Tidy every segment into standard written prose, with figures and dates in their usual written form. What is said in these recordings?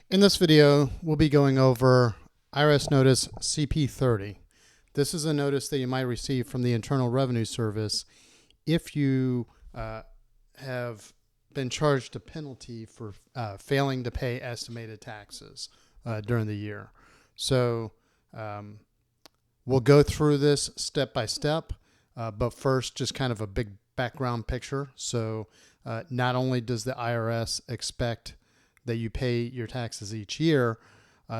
In this video, we'll be going over IRS Notice CP30. This is a notice that you might receive from the Internal Revenue Service if you have been charged a penalty for failing to pay estimated taxes during the year. So we'll go through this step by step, but first just kind of a big background picture. So not only does the IRS expect that you pay your taxes each year,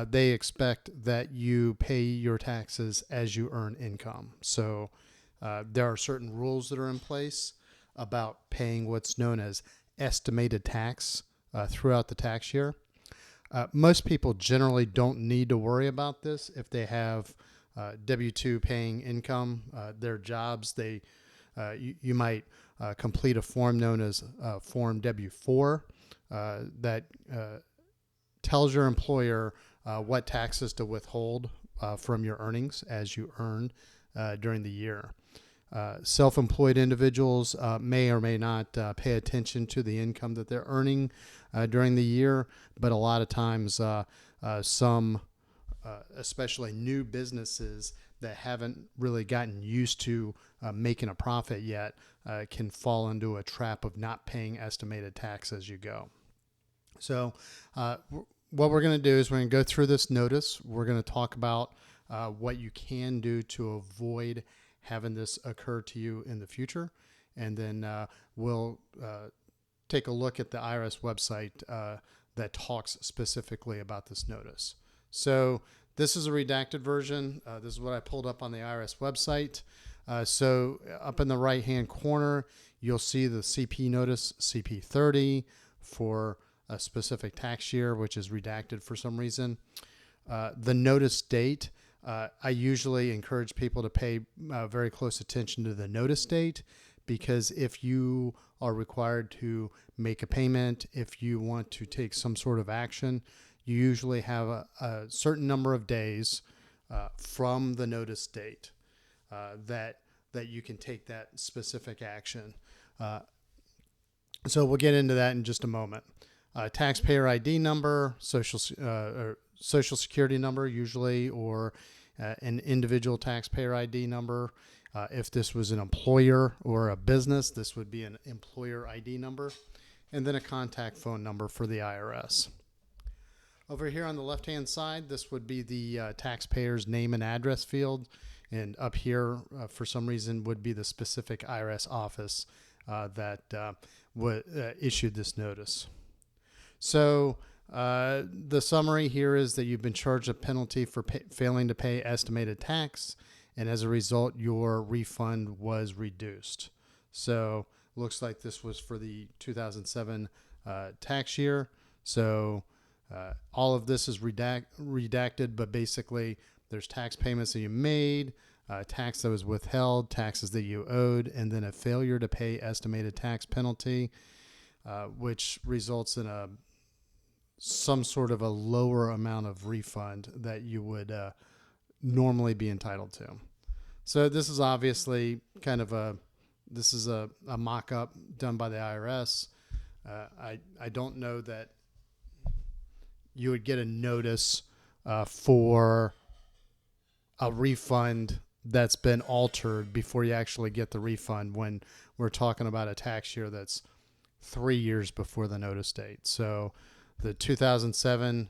they expect that you pay your taxes as you earn income. So there are certain rules that are in place about paying what's known as estimated tax throughout the tax year. Most people generally don't need to worry about this if they have W-2 paying income. Their jobs, you might complete a form known as Form W-4 that tells your employer what taxes to withhold from your earnings as you earn during the year. Self-employed individuals may or may not pay attention to the income that they're earning during the year, but a lot of times some, especially new businesses that haven't really gotten used to making a profit yet, can fall into a trap of not paying estimated tax as you go. So what we're going to do is we're going to go through this notice. We're going to talk about what you can do to avoid having this occur to you in the future. And then we'll take a look at the IRS website that talks specifically about this notice. So this is a redacted version. This is what I pulled up on the IRS website. So up in the right-hand corner, you'll see the CP notice, CP30, for a specific tax year, which is redacted for some reason. The notice date, I usually encourage people to pay very close attention to the notice date, because if you are required to make a payment, if you want to take some sort of action, you usually have a certain number of days from the notice date that you can take that specific action. So we'll get into that in just a moment. Taxpayer ID number, social security number usually, or an individual taxpayer ID number. If this was an employer or a business, this would be an employer ID number, and then a contact phone number for the IRS. Over here on the left-hand side, this would be the taxpayer's name and address field, and up here, for some reason, would be the specific IRS office that issued this notice. So the summary here is that you've been charged a penalty for failing to pay estimated tax, and as a result, your refund was reduced. So looks like this was for the 2007 tax year. So all of this is redacted, but basically there's tax payments that you made, tax that was withheld, taxes that you owed, and then a failure to pay estimated tax penalty, which results in some sort of a lower amount of refund that you would normally be entitled to. So this is obviously kind of a mock-up done by the IRS. I don't know that you would get a notice for a refund that's been altered before you actually get the refund when we're talking about a tax year that's 3 years before the notice date. So the 2007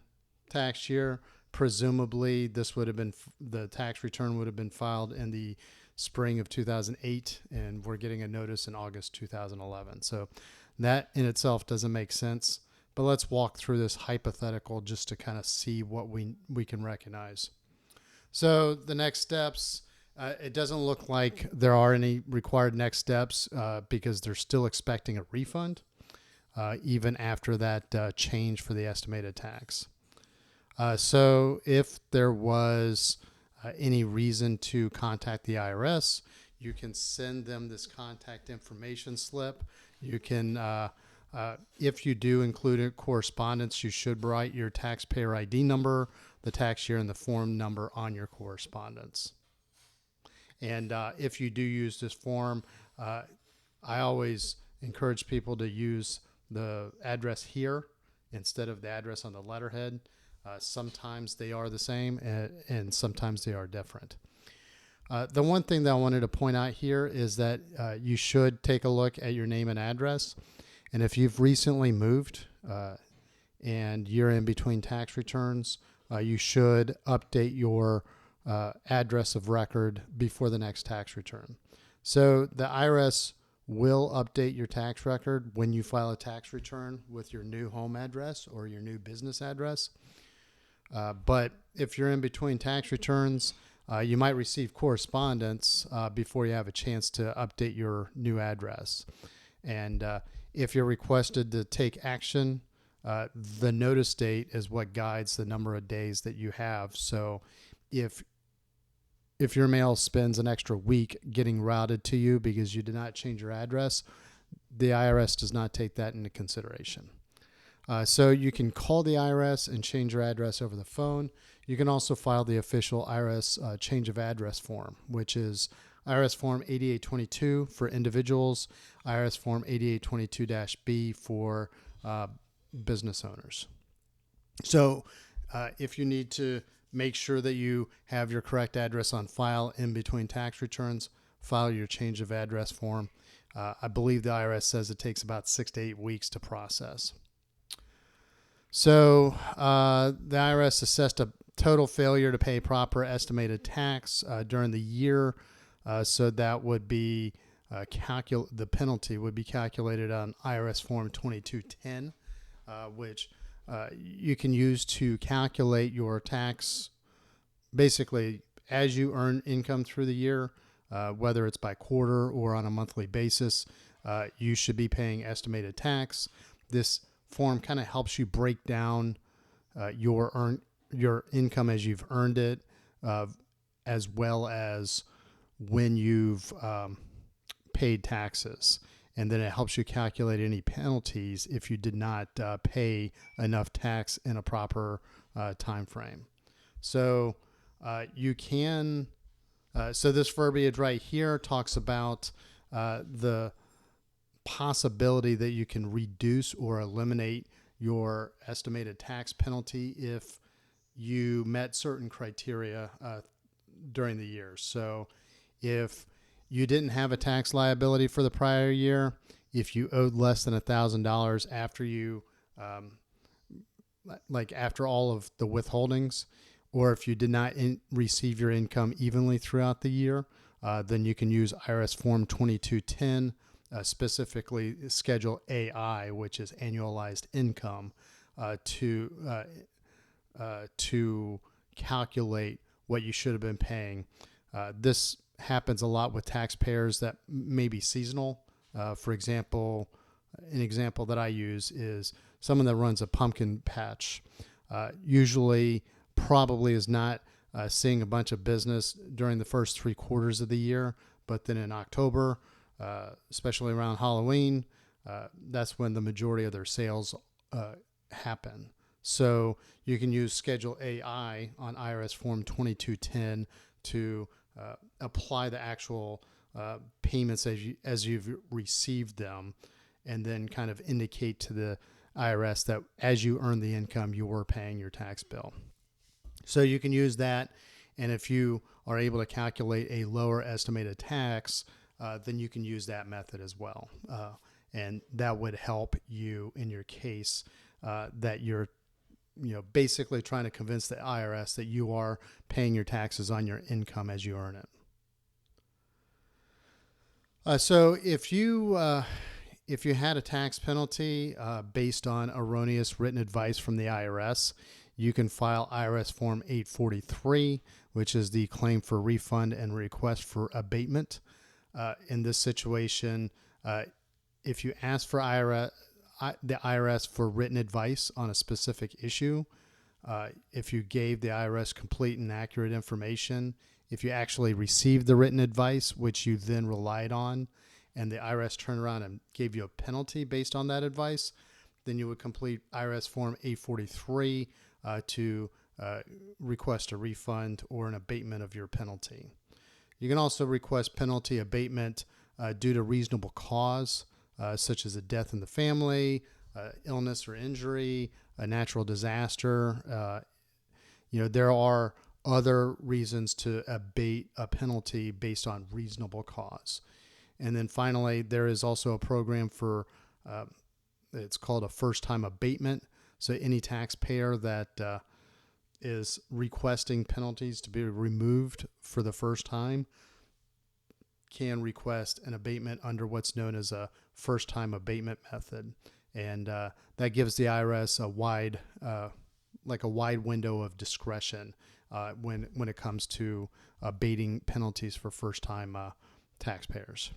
tax year, presumably this would have been, the tax return would have been filed in the spring of 2008, and we're getting a notice in August 2011. So that in itself doesn't make sense, but let's walk through this hypothetical just to kind of see what we can recognize. So the next steps, it doesn't look like there are any required next steps because they're still expecting a refund even after that change for the estimated tax. So if there was any reason to contact the IRS, you can send them this contact information slip. You can, if you do include a correspondence, you should write your taxpayer ID number, the tax year, and the form number on your correspondence. And if you do use this form, I always encourage people to use the address here instead of the address on the letterhead. Sometimes they are the same, and sometimes they are different. The one thing that I wanted to point out here is that you should take a look at your name and address. And if you've recently moved and you're in between tax returns, you should update your address of record before the next tax return. So the IRS will update your tax record when you file a tax return with your new home address or your new business address. But if you're in between tax returns, you might receive correspondence before you have a chance to update your new address. And if you're requested to take action, the notice date is what guides the number of days that you have. So if your mail spends an extra week getting routed to you because you did not change your address, the IRS does not take that into consideration. So you can call the IRS and change your address over the phone. You can also file the official IRS change of address form, which is IRS Form 8822 for individuals, IRS Form 8822-B for business owners. So if you need to make sure that you have your correct address on file in between tax returns, file your change of address form. I believe the IRS says it takes about 6 to 8 weeks to process. So the IRS assessed a total failure to pay proper estimated tax during the year. So that would be the penalty would be calculated on IRS Form 2210, which you can use to calculate your tax basically as you earn income through the year, whether it's by quarter or on a monthly basis. You should be paying estimated tax. This form kind of helps you break down your income as you've earned it, as well as when you've paid taxes. And then it helps you calculate any penalties if you did not pay enough tax in a proper time frame. So you can, so this verbiage right here talks about the possibility that you can reduce or eliminate your estimated tax penalty if you met certain criteria during the year. So if you didn't have a tax liability for the prior year, if you owed less than $1,000 after you, after all of the withholdings, or if you did not receive your income evenly throughout the year, then you can use IRS Form 2210, specifically Schedule AI, which is annualized income, to calculate what you should have been paying. This happens a lot with taxpayers that may be seasonal. For example, an example that I use is someone that runs a pumpkin patch. Usually probably is not seeing a bunch of business during the first 3 quarters of the year, but then in October, especially around Halloween, that's when the majority of their sales happen. So you can use Schedule AI on IRS Form 2210 to apply the actual payments as you've received them, and then kind of indicate to the IRS that as you earn the income, you were paying your tax bill. So you can use that, and if you are able to calculate a lower estimated tax, then you can use that method as well. And that would help you in your case that you're basically trying to convince the IRS that you are paying your taxes on your income as you earn it. So if you had a tax penalty based on erroneous written advice from the IRS, you can file IRS Form 843, which is the claim for refund and request for abatement. In this situation, if you ask for the IRS for written advice on a specific issue, if you gave the IRS complete and accurate information, if you actually received the written advice, which you then relied on, and the IRS turned around and gave you a penalty based on that advice, then you would complete IRS Form 843 to request a refund or an abatement of your penalty. You can also request penalty abatement due to reasonable cause, such as a death in the family, illness or injury, a natural disaster. There are other reasons to abate a penalty based on reasonable cause. And then finally, there is also a program for, it's called a first-time abatement. So any taxpayer that is requesting penalties to be removed for the first time can request an abatement under what's known as a first-time abatement method. And that gives the IRS a wide window of discretion when it comes to abating penalties for first-time taxpayers.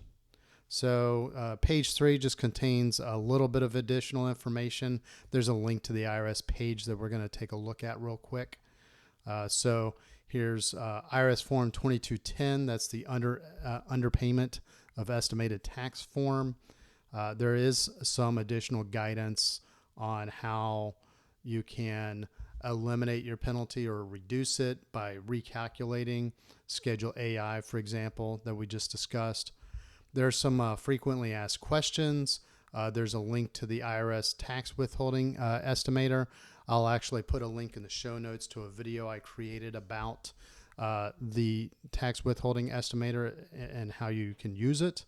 So page 3 just contains a little bit of additional information. There's a link to the IRS page that we're going to take a look at real quick. So here's IRS Form 2210. That's the underpayment of estimated tax form. There is some additional guidance on how you can eliminate your penalty or reduce it by recalculating Schedule AI, for example, that we just discussed. There's some frequently asked questions. There's a link to the IRS Tax Withholding Estimator. I'll actually put a link in the show notes to a video I created about the Tax Withholding Estimator and how you can use it.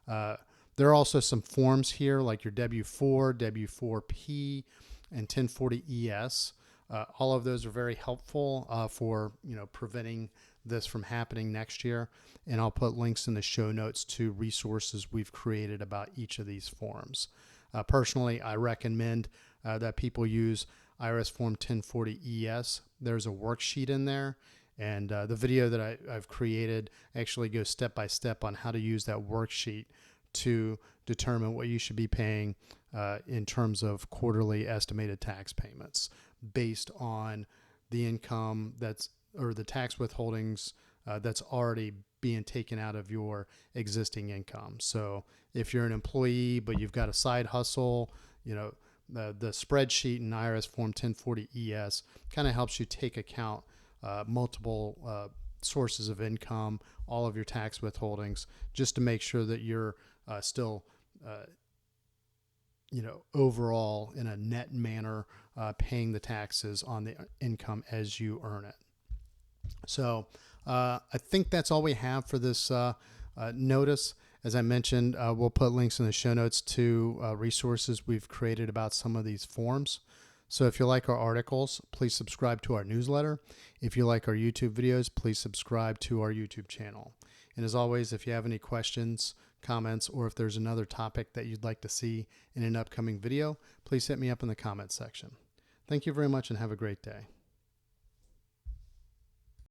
There are also some forms here like your W-4, W-4P, and 1040-ES. All of those are very helpful for preventing this from happening next year. And I'll put links in the show notes to resources we've created about each of these forms. Personally, I recommend that people use IRS Form 1040-ES. There's a worksheet in there. And the video that I've created actually goes step by step on how to use that worksheet to determine what you should be paying in terms of quarterly estimated tax payments based on the income or the tax withholdings that's already being taken out of your existing income. So if you're an employee but you've got a side hustle, the spreadsheet in IRS Form 1040-ES kind of helps you take account multiple sources of income, all of your tax withholdings, just to make sure that you're still overall in a net manner paying the taxes on the income as you earn it. So I think that's all we have for this notice. As I mentioned, we'll put links in the show notes to resources we've created about some of these forms. So if you like our articles, please subscribe to our newsletter. If you like our YouTube videos, please subscribe to our YouTube channel. And as always, if you have any questions, comments, or if there's another topic that you'd like to see in an upcoming video, please hit me up in the comments section. Thank you very much and have a great day.